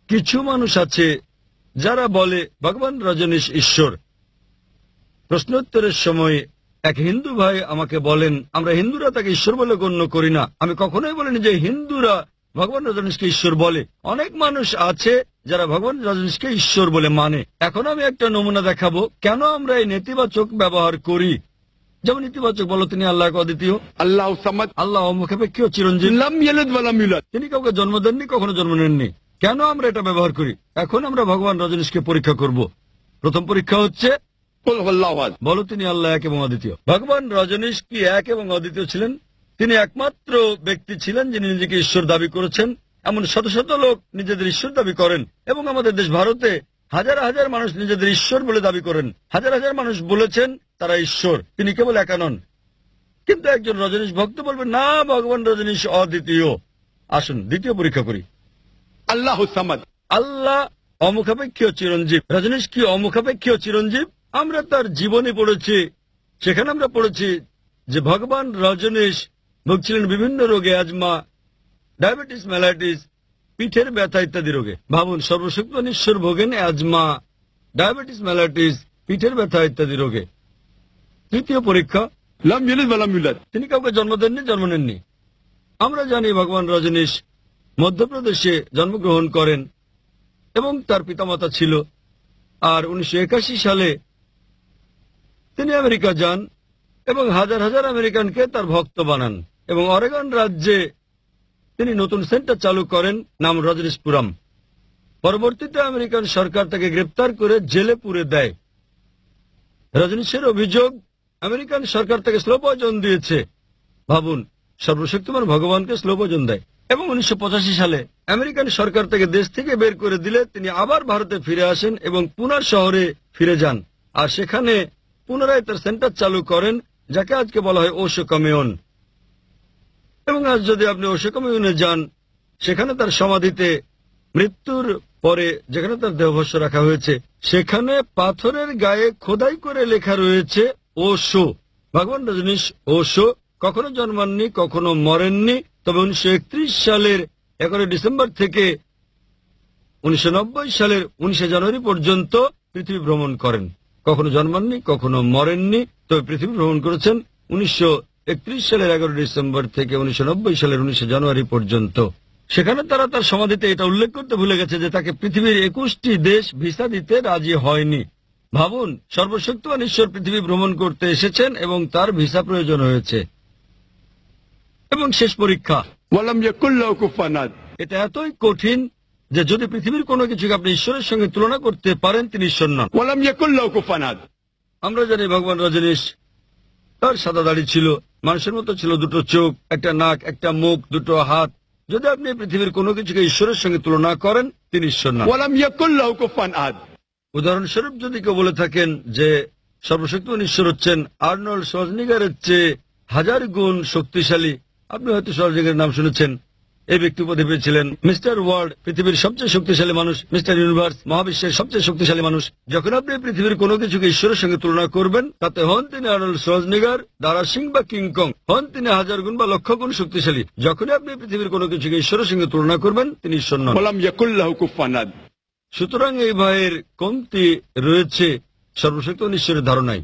কিছু মানুষ আছে যারা বলে ভগবান রজনীশ ঈশ্বর। প্রশ্নোত্তরের সময় এক হিন্দু ভাই আমাকে বলেন, আমরা হিন্দুরা তাকে ঈশ্বর বলে গণ্য করি না। আমি কখনোই বলিনি যে হিন্দুরা ভগবান রজনীশকে ঈশ্বর বলে। অনেক মানুষ আছে যারা ভগবান রজনীশকে ঈশ্বর বলে মানে। এখন আমি একটা নমুনা দেখাবো কেন আমরা এই নেতিবাচক ব্যবহার করি। যেমন ইতিবাচক বলো, তিনি আল্লাহ অদ্বিতীয়, আল্লাহ অমুখাপেক্ষী ও চিরঞ্জীব, তিনি কাউকে জন্ম দেননি, কখনো জন্ম নেননি। কেন আমরা এটা ব্যবহার করি? এখন আমরা ভগবান রজনীশকে পরীক্ষা করব। প্রথম পরীক্ষা হচ্ছে বলো তিনি আল্লাহ এক এবং অদ্বিতীয়। ভগবান রজনীশ কি এক এবং অদ্বিতীয় ছিলেন? তিনি একমাত্র ব্যক্তি ছিলেন যিনি নিজেকে ঈশ্বর দাবি করেছেন। এমন শত শত লোক নিজেদের ঈশ্বর দাবি করেন, এবং আমাদের দেশ ভারতে হাজার হাজার মানুষ নিজেদের ঈশ্বর বলে দাবি করেন। হাজার হাজার মানুষ বলেছেন তারা ঈশ্বর, তিনি কেবল একা নন। কিন্তু একজন রজনীশ ভক্ত বলবে না, ভগবান রজনীশ অদ্বিতীয়। আসুন দ্বিতীয় পরীক্ষা করি। আল্লাহ অমুখাপেক্ষী ও চিরঞ্জীব। রজনীশ কি অমুখাপেক্ষী ও চিরঞ্জীব? আমরা তার জীবনী পড়েছি, সেখানে আমরা পড়েছি যে ভগবান রজনীশ ভুগছিলেন বিভিন্ন রোগে, অ্যাজমা, ডায়াবেটিস, ম্যালাইটিস, পিঠের ব্যথা ইত্যাদি রোগে। ভাবুন, সর্বশক্তিমান ঈশ্বর ভোগেন অ্যাজমা, ডায়াবেটিস, ম্যালাইটিস, পিঠের ব্যথা ইত্যাদি রোগে। তৃতীয় পরীক্ষা, তিনি কাউকে জন্ম দেননি, জন্ম নেননি। আমরা জানি ভগবান রজনীশ মধ্যপ্রদেশে জন্মগ্রহণ করেন এবং তার পিতামাতা ছিল। আর 1981 সালে তিনি আমেরিকা যান এবং হাজার হাজার আমেরিকানকে তার ভক্ত বানান, এবং অরেগন রাজ্যে তিনি নতুন সেন্টার চালু করেন, নাম রজনীশপুরম। পরবর্তীতে আমেরিকান সরকার তাকে গ্রেপ্তার করে জেলে পুরে দেয়। রজনীশের অভিযোগ আমেরিকান সরকার তাকে স্লো পয়জন দিয়েছে। ভাবুন, সর্বশক্তিমান ভগবানকে স্লো পয়জন দেয়। এবং 1985 সালে আমেরিকান সরকার তাকে দেশ থেকে বের করে দিলে তিনি আবার ভারতে ফিরে আসেন এবং পুনা শহরে ফিরে যান, আর সেখানে পুনরায় তার সেন্টার চালু করেন, যাকে আজকে বলা হয় ওশো কমিউন। এবং আজ যদি আপনি ওশো কমিউনে যান, সেখানে তার সমাধিতে মৃত্যুর পরে যেখানে তার দেহভস্য রাখা হয়েছে, সেখানে পাথরের গায়ে খোদাই করে লেখা রয়েছে ওশো। ভগবান রজনীশ ওশো কখনো জন্মাননি, কখনো মরেননি, তবে 1931 সালের 11 ডিসেম্বর থেকে 1990 সালের 19 জানুয়ারি পর্যন্ত পৃথিবী ভ্রমণ করেন। কখনো জন্মাননি, কখনো মরেননি, তবে পৃথিবী ভ্রমণ করেছেন 1931 সালের 11 ডিসেম্বর থেকে 1990 সালের 19 জানুয়ারি পর্যন্ত। সেখানে তারা তার সমাধিতে এটা উল্লেখ করতে ভুলে গেছে যে তাকে পৃথিবীর 21টি দেশ ভিসা দিতে রাজি হয়নি। ভাবুন, সর্বশক্তিমান ঈশ্বর পৃথিবী ভ্রমণ করতে এসেছেন এবং তার ভিসা প্রয়োজন হয়েছে। এবং শেষ পরীক্ষা, এটা এতই কঠিন যে যদি পৃথিবীর কোনো কিছুকে আপনি ঈশ্বরের সঙ্গে তুলনা করতে পারেন, তিনি ঈশ্বর নন। আমরা জানি ভগবান রজনীশ, তার সাদা দাড়ি ছিল, মানুষের মতো ছিল, দুটো চোখ, একটা নাক, একটা মুখ, দুটো হাত। যদি আপনি পৃথিবীর কোনো কিছুকে ঈশ্বরের সঙ্গে তুলনা করেন, তিনি ঈশ্বর নন। উদাহরণস্বরূপ যদি কেউ বলে থাকেন যে সর্বশক্তিমান ঈশ্বর হচ্ছেন আর্নল্ড শোয়ার্জনেগারের চেয়ে 1000 গুণ শক্তিশালী, আপনি হয়তো শোয়ার্জনেগারের নাম শুনেছেন। এই ব্যক্তি উপাধি পেয়েছিলেন মিস্টার ওয়ার্ল্ড, পৃথিবীর সবচেয়ে শক্তিশালী মানুষ, মিস্টার ইউনিভার্স, মহাবিশ্বের সবচেয়ে শক্তিশালী মানুষ। যখন আপনি পৃথিবীর কোনো কিছুকে ঈশ্বরের সঙ্গে তুলনা করবেন, তাতে হন তিনি আর্নল্ড শোয়ার্জনেগার, দারা সিং বা কিংকং, হন তিনি 1000 গুণ বা লক্ষ গুণ শক্তিশালী। যখনই আপনি পৃথিবীর কোনো কিছুকে ঈশ্বরের সঙ্গে তুলনা করবেন, তিনি ঈশ্বর নন। সুতরাং এই ভাইয়ের কমতি রয়েছে সর্বশক্তিমান ঈশ্বরের ধারণায়।